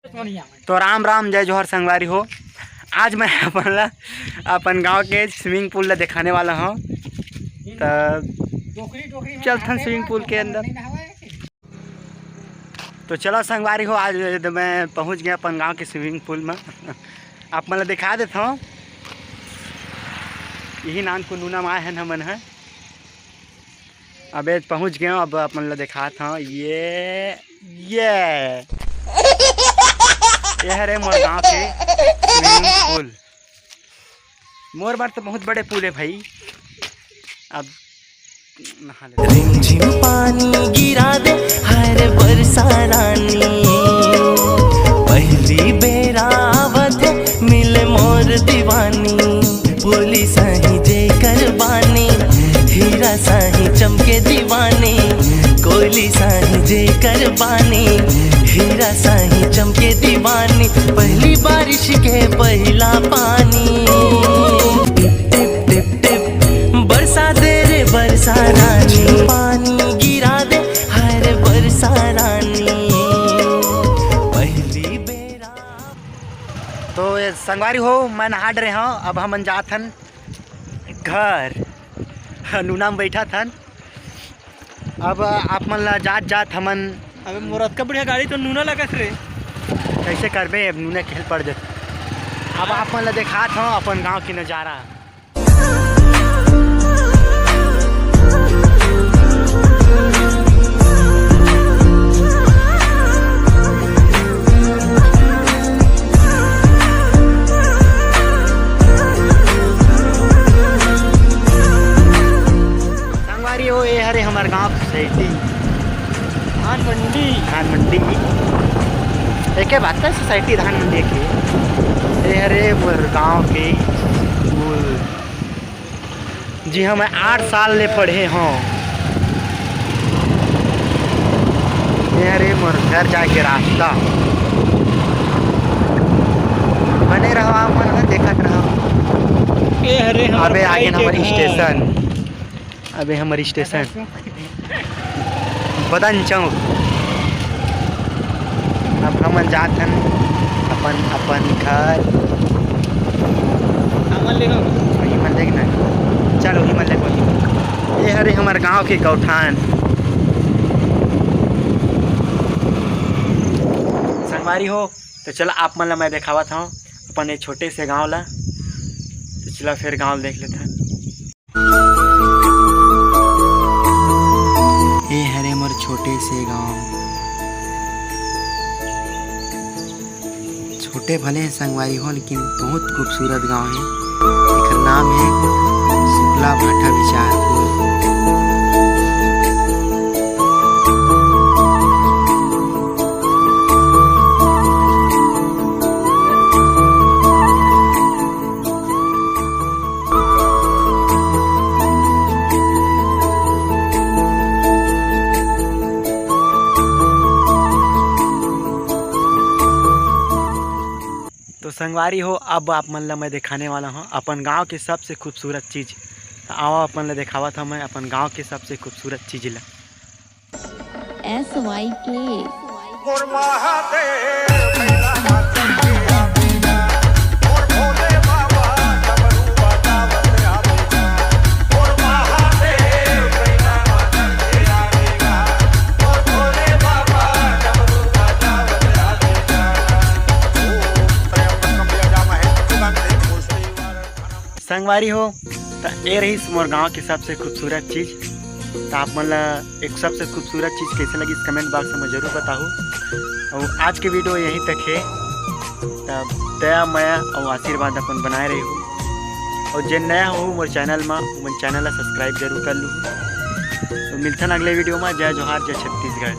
तो राम राम जय जोहर संगवारी हो। आज मैं अपन गांव के स्विमिंग पूल ला दिखाने वाला हूँ। तो चलथन स्विमिंग पूल के अंदर। तो चलो संगवारी हो, आज मैं पहुँच गया अपन गांव के स्विमिंग पूल में। आप मतलब दिखा देता हूँ। यही नाम को नूना माए हैं हमन है। अब पहुँच गया। अब अपन दिखाता हूँ। ये है रे मोर गाँव के स्विमिंग पूल। मोर बार तो बहुत बड़े पूल है भाई। अब रिमझिम पानी गिरा दे हर बरसा रानी, पहली बेरावत मिले मोर दीवानी। बोली साही जे करबानी, हीरा साही चमके दीवानी। कोयली साही जे करबानी, हीरा साही चमके दीवानी। पहली बारिश के पहला पानी, टिप टिप टिप टिप बरसा दे रे बरसा रानी। पानी गिरा दे हर बरसा रानी, पहली बेरा। तो संगवारी हो, मैं नहा रहे हूँ। अब हम जाथन घर। नूना में बैठा थन। अब आप मन ला जात हमन। अबे मोरत का बढ़िया गाड़ी तो नूना लगत रे। कैसे करबे, अब नूने खेल पड़ जाते। अब आप मन ला दिखात हूँ अपन गांव की नज़ारा। संगवारी हो, ये हरे हमारे गांव सोसाइटी धान मंडी एक बात है। सोसाइटी धान मंडी के ये हरे मोर गाँव के स्कूल। जी हाँ, मैं 8 साल ले पढ़े हूँ। ये हरे मोर घर जाए के रास्ता। बने रहो मन देखत रहो। ये हरे अबे आगे हमारी स्टेशन। अबे हमारी स्टेशन बदन चौक। अब हम जाथन अपन घर। हिमल देख ना, चलो हिमल देखो। ये हरे हमारे गांव के गौठान। संगवारी हो, तो चलो आप मन ला मैं दिखावा था अपन एक छोटे से गांव ला। तो चलो फिर गांव देख लेते हैं। ये हरे मोर छोटे से गांव। छोटे भले हैं संगवारी हो, लेकिन बहुत खूबसूरत गांव है। इसका नाम है शुक्ला भाटा विचारपुर। तो संगवारी हो, अब आप मन ला मैं दिखाने वाला हूँ अपन गांव के सबसे खूबसूरत चीज़। आओ अपन ला दिखावा था मैं अपन गांव के सबसे खूबसूरत चीज़ ला। संगवारी हो, तो ये रही मोर गांव की सबसे खूबसूरत चीज़। तो आप मतलब एक सबसे खूबसूरत चीज़ कैसे लगी इस कमेंट बॉक्स में ज़रूर बताओ। और आज के वीडियो यहीं तक है। तब दया माया और आशीर्वाद अपन बनाए रही हो। और जो नया हो मोर चैनल में, मोर चैनल सब्सक्राइब जरूर कर लूँ। तो मिलते हैं अगले वीडियो में। जय जोहार, जय छत्तीसगढ़।